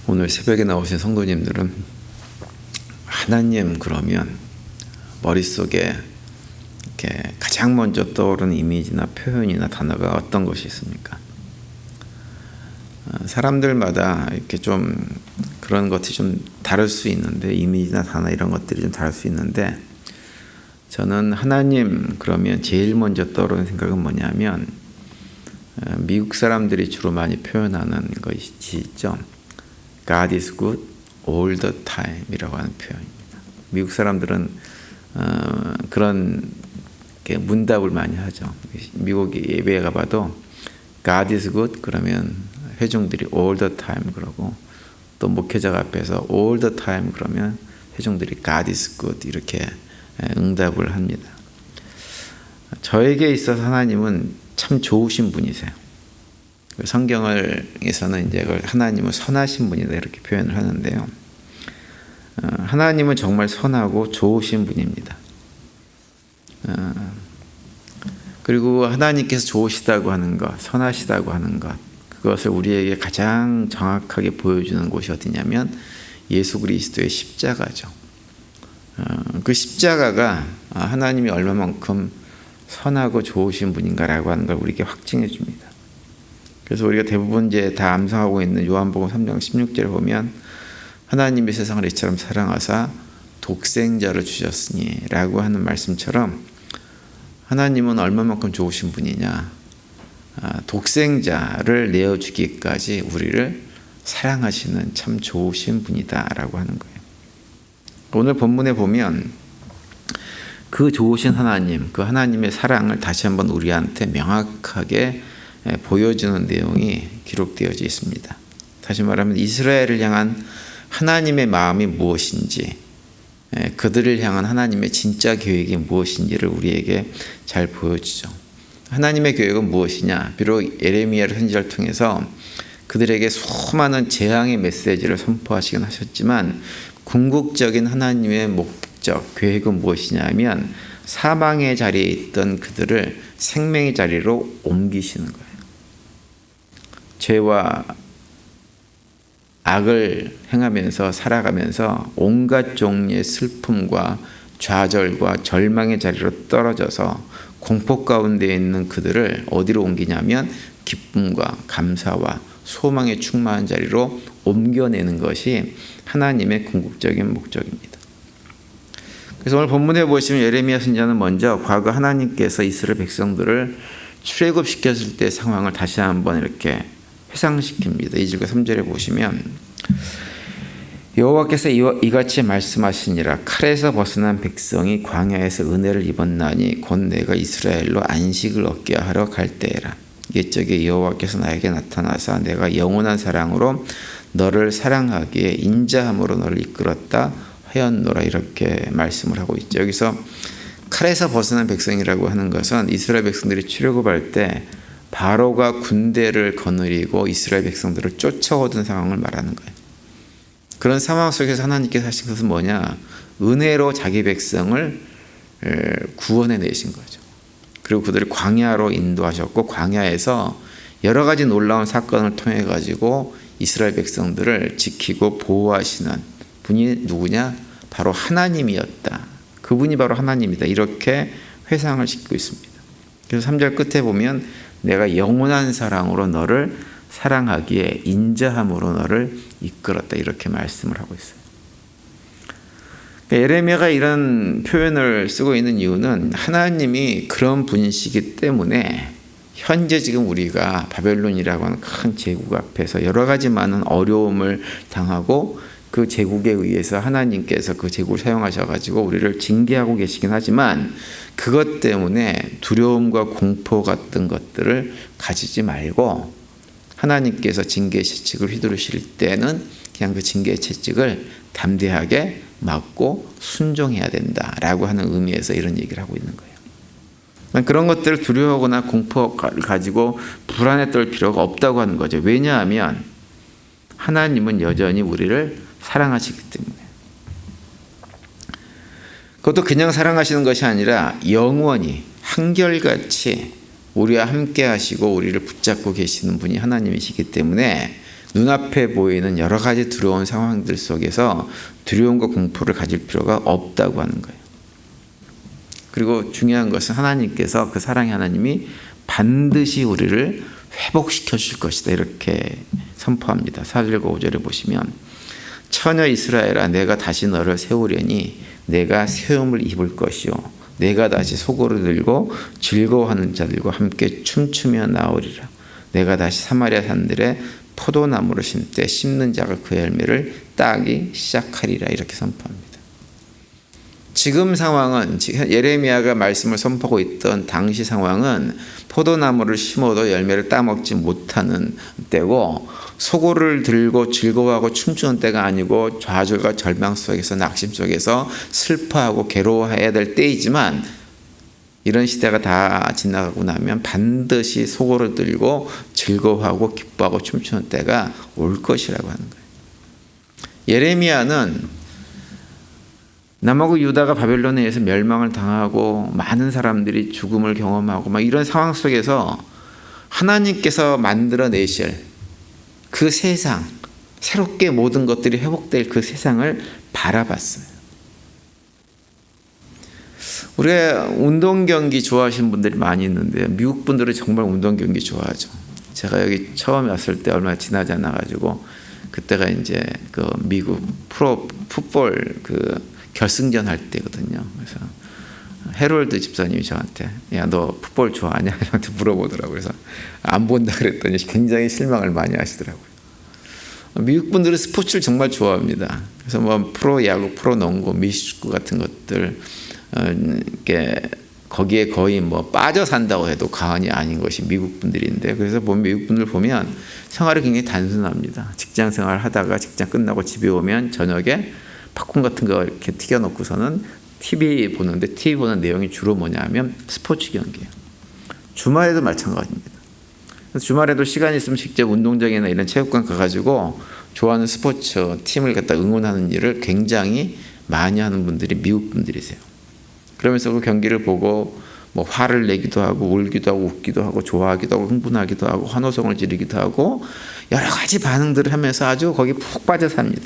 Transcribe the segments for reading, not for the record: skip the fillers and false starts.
오늘 새벽에 나오신 성도님들은 하나님 그러면 머릿속에 이렇게 가장 먼저 떠오르는 이미지나 표현이나 단어가 어떤 것이 있습니까? 사람들마다 이렇게 좀 그런 것이 좀 다를 수 있는데, 이미지나 단어 이런 것들이 좀 다를 수 있는데, 저는 하나님 그러면 제일 먼저 떠오르는 생각은 뭐냐면, 미국 사람들이 주로 많이 표현하는 것이 있죠. God is good all the time 이라고 하는 표현입니다. 미국 사람들은 그런 문답을 많이 하죠. 미국 예배에 가봐도 God is good 그러면 회중들이 all the time 그러고, 또 목회자가 앞에서 all the time 그러면 회중들이 God is good 이렇게 응답을 합니다. 저에게 있어서 하나님은 참 좋으신 분이세요. 성경에서는 이제 하나님은 선하신 분이다 이렇게 표현을 하는데요. 하나님은 정말 선하고 좋으신 분입니다. 그리고 하나님께서 좋으시다고 하는 것, 선하시다고 하는 것, 그것을 우리에게 가장 정확하게 보여주는 곳이 어디냐면 예수 그리스도의 십자가죠. 그 십자가가 하나님이 얼마만큼 선하고 좋으신 분인가라고 하는 걸 우리에게 확증해 줍니다. 그래서 우리가 대부분 이제 다 암송하고 있는 요한복음 3장 16절에 보면 하나님이 세상을 이처럼 사랑하사 독생자를 주셨으니 라고 하는 말씀처럼 하나님은 얼마만큼 좋으신 분이냐, 독생자를 내어주기까지 우리를 사랑하시는 참 좋으신 분이다 라고 하는 거예요. 오늘 본문에 보면 그 좋으신 하나님, 그 하나님의 사랑을 다시 한번 우리한테 명확하게 보여주는 내용이 기록되어져 있습니다. 다시 말하면 이스라엘을 향한 하나님의 마음이 무엇인지, 그들을 향한 하나님의 진짜 계획이 무엇인지를 우리에게 잘 보여주죠. 하나님의 계획은 무엇이냐? 비록 예레미야를 선지자를 통해서 그들에게 수많은 재앙의 메시지를 선포하시긴 하셨지만, 궁극적인 하나님의 목적, 계획은 무엇이냐면 사망의 자리에 있던 그들을 생명의 자리로 옮기시는 거예요. 죄와 악을 행하면서 살아가면서 온갖 종류의 슬픔과 좌절과 절망의 자리로 떨어져서 공포 가운데 있는 그들을 어디로 옮기냐면 기쁨과 감사와 소망에 충만한 자리로 옮겨내는 것이 하나님의 궁극적인 목적입니다. 그래서 오늘 본문에 보시면 예레미야 선지자는 먼저 과거 하나님께서 이스라엘 백성들을 출애굽시켰을 때 상황을 다시 한번 이렇게 회상시킵니다. 2절과 3절에 보시면 여호와께서 이같이 말씀하시니라. 칼에서 벗어난 백성이 광야에서 은혜를 입었나니 곧 내가 이스라엘로 안식을 얻게 하러 갈 때에라. 옛적에 여호와께서 나에게 나타나사 내가 영원한 사랑으로 너를 사랑하기에 인자함으로 너를 이끌었다 하였노라 이렇게 말씀을 하고 있죠. 여기서 칼에서 벗어난 백성이라고 하는 것은 이스라엘 백성들이 출애굽할 때 바로가 군대를 거느리고 이스라엘 백성들을 쫓아오던 상황을 말하는 거예요. 그런 상황 속에서 하나님께서 하신 것은 뭐냐? 은혜로 자기 백성을 구원해 내신 거죠. 그리고 그들을 광야로 인도하셨고, 광야에서 여러 가지 놀라운 사건을 통해 가지고 이스라엘 백성들을 지키고 보호하시는 분이 누구냐? 바로 하나님이었다. 그분이 바로 하나님이다. 이렇게 회상을 짓고 있습니다. 그래서 3절 끝에 보면 내가 영원한 사랑으로 너를 사랑하기에 인자함으로 너를 이끌었다. 이렇게 말씀을 하고 있어요. 그러니까 예레미야가 이런 표현을 쓰고 있는 이유는 하나님이 그런 분이시기 때문에 현재 지금 우리가 바벨론이라고 하는 큰 제국 앞에서 여러 가지 많은 어려움을 당하고 그 제국에 의해서 하나님께서 그 제국을 사용하셔가지고 우리를 징계하고 계시긴 하지만 그것 때문에 두려움과 공포 같은 것들을 가지지 말고 하나님께서 징계 채찍을 휘두르실 때는 그냥 그 징계 채찍을 담대하게 맞고 순종해야 된다라고 하는 의미에서 이런 얘기를 하고 있는 거예요. 그런 것들을 두려워하거나 공포를 가지고 불안에 떨 필요가 없다고 하는 거죠. 왜냐하면 하나님은 여전히 우리를 사랑하시기 때문에. 그것도 그냥 사랑하시는 것이 아니라 영원히 한결같이 우리와 함께 하시고 우리를 붙잡고 계시는 분이 하나님이시기 때문에 눈앞에 보이는 여러 가지 두려운 상황들 속에서 두려움과 공포를 가질 필요가 없다고 하는 거예요. 그리고 중요한 것은 하나님께서, 그 사랑의 하나님이 반드시 우리를 회복시켜 줄 것이다, 이렇게 선포합니다. 4절과 5절에 보시면, 처녀 이스라엘아, 내가 다시 너를 세우려니 내가 세움을 입을 것이요 내가 다시 소고를 들고 즐거워하는 자들과 함께 춤추며 나오리라. 내가 다시 사마리아 산들에 포도나무를 심되 심는 자가 그 열매를 따기 시작하리라, 이렇게 선포합니다. 지금 상황은, 예레미야가 말씀을 선포하고 있던 당시 상황은 포도나무를 심어도 열매를 따먹지 못하는 때고, 소고를 들고 즐거워하고 춤추는 때가 아니고 좌절과 절망 속에서, 낙심 속에서 슬퍼하고 괴로워해야 될 때이지만, 이런 시대가 다 지나가고 나면 반드시 소고를 들고 즐거워하고 기뻐하고 춤추는 때가 올 것이라고 하는 거예요. 예레미야는 남하고 유다가 바벨론에 의해서 멸망을 당하고 많은 사람들이 죽음을 경험하고 막 이런 상황 속에서 하나님께서 만들어내실 그 세상, 새롭게 모든 것들이 회복될 그 세상을 바라봤어요. 우리가 운동 경기 좋아하시는 분들이 많이 있는데요. 미국 분들은 정말 운동 경기 좋아하죠. 제가 여기 처음 왔을 때 얼마 지나지 않아 가지고, 그때가 이제 그 미국 프로 풋볼 그 결승전 할 때거든요. 그래서 해롤드 집사님이 저한테, 야, 너 풋볼 좋아하냐? 저한테 물어보더라고요. 그래서 안 본다 그랬더니 굉장히 실망을 많이 하시더라고요. 미국 분들은 스포츠를 정말 좋아합니다. 그래서 뭐 프로 야구, 프로 농구, 미식축구 같은 것들, 이렇게 거기에 거의 뭐 빠져 산다고 해도 과언이 아닌 것이 미국 분들인데, 그래서 보면 미국 분들 보면 생활이 굉장히 단순합니다. 직장 생활 하다가 직장 끝나고 집에 오면 저녁에 팝콘 같은 거 이렇게 튀겨놓고서는 TV 보는데, TV 보는 내용이 주로 뭐냐면 스포츠 경기예요. 주말에도 마찬가지입니다. 주말에도 시간 있으면 직접 운동장이나 이런 체육관 가가지고 좋아하는 스포츠 팀을 갖다 응원하는 일을 굉장히 많이 하는 분들이 미국 분들이세요. 그러면서 그 경기를 보고 뭐 화를 내기도 하고 울기도 하고 웃기도 하고 좋아하기도 하고 흥분하기도 하고 환호성을 지르기도 하고 여러 가지 반응들을 하면서 아주 거기 푹 빠져 삽니다.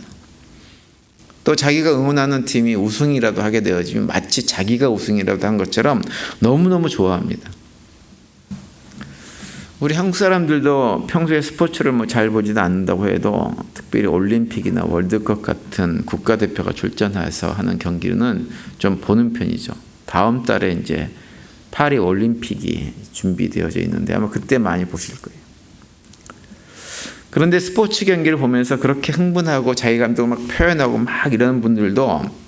또 자기가 응원하는 팀이 우승이라도 하게 되어지면 마치 자기가 우승이라도 한 것처럼 너무너무 좋아합니다. 우리 한국 사람들도 평소에 스포츠를 뭐 잘 보지도 않는다고 해도 특별히 올림픽이나 월드컵 같은 국가대표가 출전해서 하는 경기는 좀 보는 편이죠. 다음 달에 이제 파리 올림픽이 준비되어져 있는데 아마 그때 많이 보실 거예요. 그런데 스포츠 경기를 보면서 그렇게 흥분하고 자기 감정을 막 표현하고 막 이러는 분들도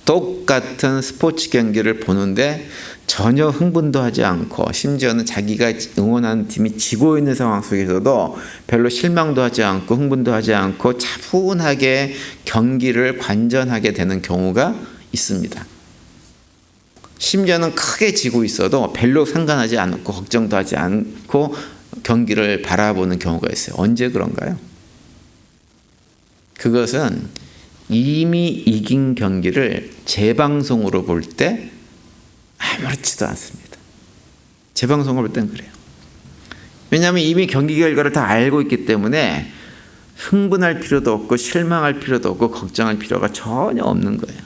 똑같은 스포츠 경기를 보는데 전혀 흥분도 하지 않고, 심지어는 자기가 응원하는 팀이 지고 있는 상황 속에서도 별로 실망도 하지 않고 흥분도 하지 않고 차분하게 경기를 관전하게 되는 경우가 있습니다. 심지어는 크게 지고 있어도 별로 상관하지 않고 걱정도 하지 않고 경기를 바라보는 경우가 있어요. 언제 그런가요? 그것은 이미 이긴 경기를 재방송으로 볼 때 아무렇지도 않습니다. 재방송을 볼 땐 그래요. 왜냐하면 이미 경기 결과를 다 알고 있기 때문에 흥분할 필요도 없고 실망할 필요도 없고 걱정할 필요가 전혀 없는 거예요.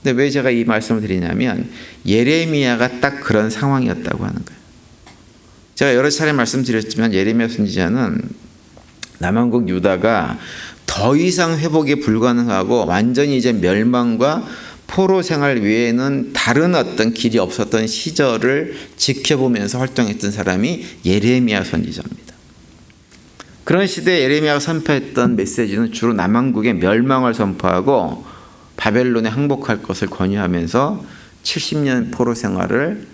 근데 왜 제가 이 말씀을 드리냐면 예레미야가 딱 그런 상황이었다고 하는 거예요. 제가 여러 차례 말씀드렸지만 예레미야 선지자는 남한국 유다가 더 이상 회복이 불가능하고 완전히 이제 멸망과 포로 생활 외에는 다른 어떤 길이 없었던 시절을 지켜보면서 활동했던 사람이 예레미야 선지자입니다. 그런 시대에 예레미야가 선포했던 메시지는 주로 남한국의 멸망을 선포하고 바벨론에 항복할 것을 권유하면서 70년 포로 생활을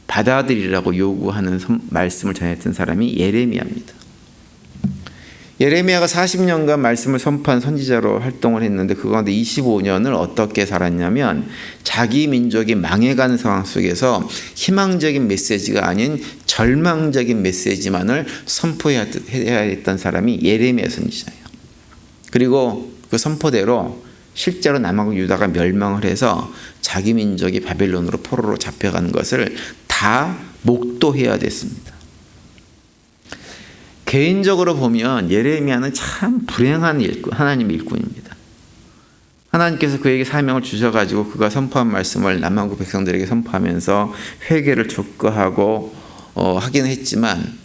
받아들이라고 요구하는 말씀을 전했던 사람이 예레미야입니다. 예레미야가 40년간 말씀을 선포한 선지자로 활동을 했는데 그 가운데 25년을 어떻게 살았냐면 자기 민족이 망해가는 상황 속에서 희망적인 메시지가 아닌 절망적인 메시지만을 선포해야 했던 사람이 예레미야 선지자예요. 그리고 그 선포대로 실제로 남하고 유다가 멸망을 해서 자기 민족이 바벨론으로 포로로 잡혀가는 것을 다 목도해야 됐습니다. 개인적으로 보면 예레미야는 참 불행한 일꾼, 하나님의 일꾼입니다. 하나님께서 그에게 사명을 주셔가지고 그가 선포한 말씀을 남한국 백성들에게 선포하면서 회개를 촉구하고 하긴 했지만,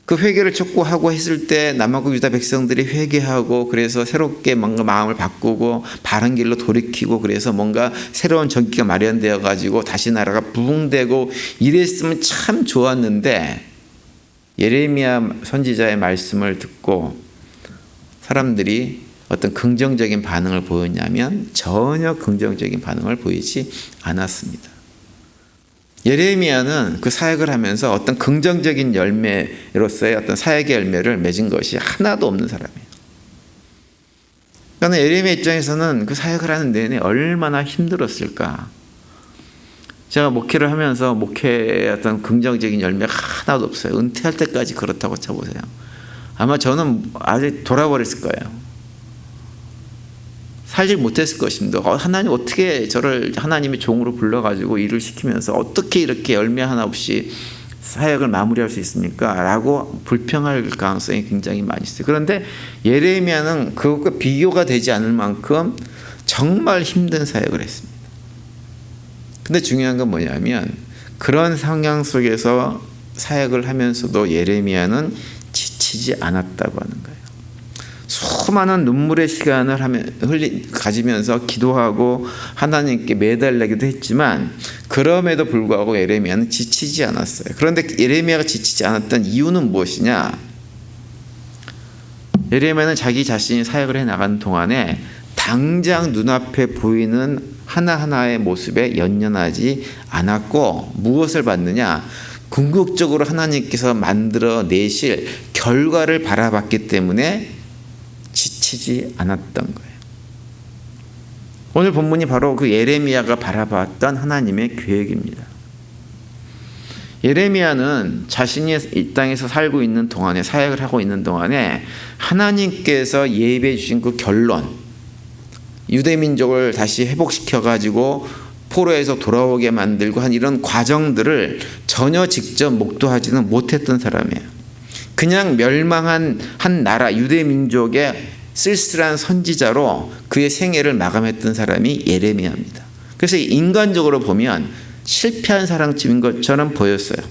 그 회개를 촉구하고 했을 때 남한국 유다 백성들이 회개하고 그래서 새롭게 뭔가 마음을 바꾸고 바른 길로 돌이키고 그래서 뭔가 새로운 전기가 마련되어 가지고 다시 나라가 부흥되고 이랬으면 참 좋았는데, 예레미야 선지자의 말씀을 듣고 사람들이 어떤 긍정적인 반응을 보였냐면 전혀 긍정적인 반응을 보이지 않았습니다. 예레미야는 그 사역을 하면서 어떤 긍정적인 열매로서의 어떤 사역의 열매를 맺은 것이 하나도 없는 사람이에요. 그러니까 예레미야 입장에서는 그 사역을 하는 내내 얼마나 힘들었을까. 제가 목회를 하면서 목회의 어떤 긍정적인 열매가 하나도 없어요. 은퇴할 때까지 그렇다고 쳐보세요. 아마 저는 아직 돌아버렸을 거예요. 살지 못했을 것입니다. 하나님 어떻게 저를 하나님의 종으로 불러가지고 일을 시키면서 어떻게 이렇게 열매 하나 없이 사역을 마무리할 수 있습니까? 라고 불평할 가능성이 굉장히 많이 있어요. 그런데 예레미야는 그것과 비교가 되지 않을 만큼 정말 힘든 사역을 했습니다. 근데 중요한 건 뭐냐면 그런 상황 속에서 사역을 하면서도 예레미야는 지치지 않았다고 하는 거예요. 수많은 눈물의 시간을 가지면서 기도하고 하나님께 매달리기도 했지만 그럼에도 불구하고 예레미야는 지치지 않았어요. 그런데 예레미야가 지치지 않았던 이유는 무엇이냐? 예레미야는 자기 자신이 사역을 해나가는 동안에 당장 눈앞에 보이는 하나하나의 모습에 연연하지 않았고, 무엇을 봤느냐? 궁극적으로 하나님께서 만들어내실 결과를 바라봤기 때문에 지치지 않았던 거예요. 오늘 본문이 바로 그 예레미야가 바라봤던 하나님의 계획입니다. 예레미야는 자신이 이 땅에서 살고 있는 동안에, 사역을 하고 있는 동안에 하나님께서 예비해 주신 그 결론, 유대민족을 다시 회복시켜가지고 포로에서 돌아오게 만들고 한 이런 과정들을 전혀 직접 목도하지는 못했던 사람이에요. 그냥 멸망한 한 나라 유대민족의 쓸쓸한 선지자로 그의 생애를 마감했던 사람이 예레미야입니다. 그래서 인간적으로 보면 실패한 사람쯤인 것처럼 보였어요.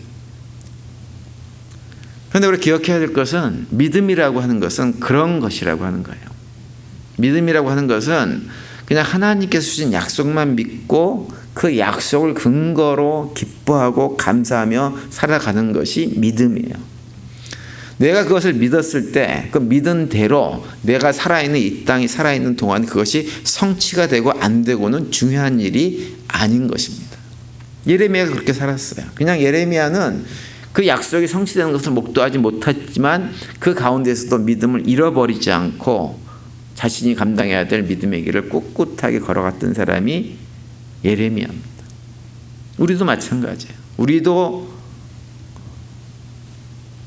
그런데 우리 기억해야 될 것은 믿음이라고 하는 것은 그런 것이라고 하는 거예요. 믿음이라고 하는 것은 그냥 하나님께서 주신 약속만 믿고 그 약속을 근거로 기뻐하고 감사하며 살아가는 것이 믿음이에요. 내가 그것을 믿었을 때 그 믿은 대로 내가 살아있는 이 땅이 살아있는 동안 그것이 성취가 되고 안 되고는 중요한 일이 아닌 것입니다. 예레미야가 그렇게 살았어요. 그냥 예레미야는 그 약속이 성취되는 것을 목도하지 못했지만 그 가운데서도 믿음을 잃어버리지 않고 자신이 감당해야 될 믿음의 길을 꿋꿋하게 걸어갔던 사람이 예레미야입니다. 우리도 마찬가지예요. 우리도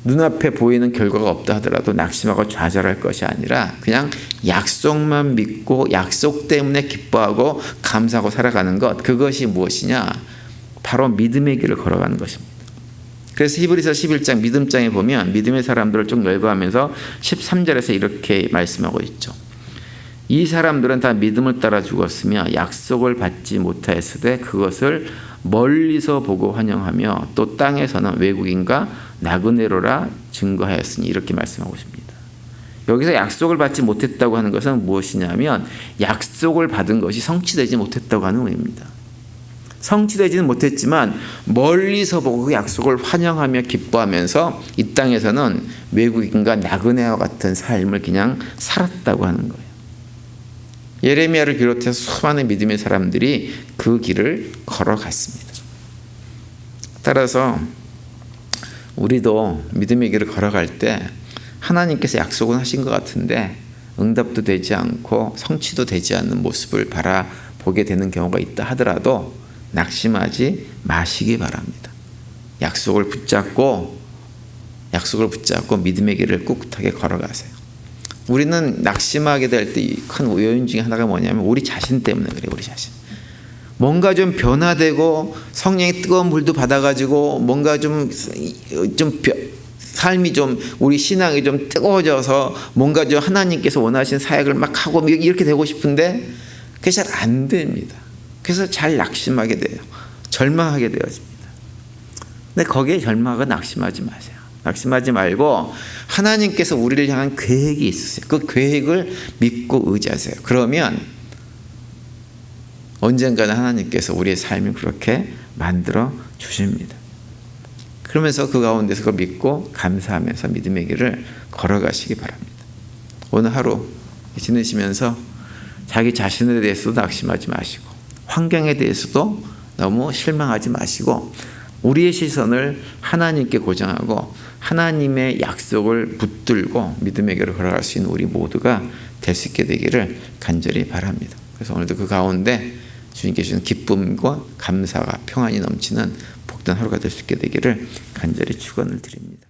눈앞에 보이는 결과가 없다 하더라도 낙심하고 좌절할 것이 아니라 그냥 약속만 믿고 약속 때문에 기뻐하고 감사하고 살아가는 것, 그것이 무엇이냐? 바로 믿음의 길을 걸어가는 것입니다. 그래서 히브리서 11장 믿음장에 보면 믿음의 사람들을 쭉 열거하면서 13절에서 이렇게 말씀하고 있죠. 이 사람들은 다 믿음을 따라 죽었으며 약속을 받지 못하였으되 그것을 멀리서 보고 환영하며 또 땅에서는 외국인과 나그네로라 증거하였으니, 이렇게 말씀하고 있습니다. 여기서 약속을 받지 못했다고 하는 것은 무엇이냐면 약속을 받은 것이 성취되지 못했다고 하는 의미입니다. 성취되지는 못했지만 멀리서 보고 그 약속을 환영하며 기뻐하면서 이 땅에서는 외국인과 나그네와 같은 삶을 그냥 살았다고 하는 거예요. 예레미야를 비롯해서 수많은 믿음의 사람들이 그 길을 걸어갔습니다. 따라서 우리도 믿음의 길을 걸어갈 때 하나님께서 약속은 하신 것 같은데 응답도 되지 않고 성취도 되지 않는 모습을 바라보게 되는 경우가 있다 하더라도 낙심하지 마시기 바랍니다. 약속을 붙잡고 믿음의 길을 꿋꿋하게 걸어가세요. 우리는 낙심하게 될 때 큰 요인 중에 하나가 뭐냐면 우리 자신 때문에 그래요. 우리 자신. 뭔가 좀 변화되고 성령의 뜨거운 불도 받아가지고 뭔가 좀 삶이 좀 우리 신앙이 좀 뜨거워져서 뭔가 좀 하나님께서 원하신 사역을 막 하고 이렇게 되고 싶은데 그게 잘 안 됩니다. 그래서 잘 낙심하게 돼요. 절망하게 되어집니다. 근데 거기에 절망하고 낙심하지 마세요. 낙심하지 말고 하나님께서 우리를 향한 계획이 있으세요. 그 계획을 믿고 의지하세요. 그러면 언젠가는 하나님께서 우리의 삶을 그렇게 만들어 주십니다. 그러면서 그 가운데서 그걸 믿고 감사하면서 믿음의 길을 걸어가시기 바랍니다. 오늘 하루 지내시면서 자기 자신에 대해서도 낙심하지 마시고 환경에 대해서도 너무 실망하지 마시고 우리의 시선을 하나님께 고정하고 하나님의 약속을 붙들고 믿음의 길을 걸어갈 수 있는 우리 모두가 될 수 있게 되기를 간절히 바랍니다. 그래서 오늘도 그 가운데 주님께 주신 기쁨과 감사가 평안이 넘치는 복된 하루가 될 수 있게 되기를 간절히 축원을 드립니다.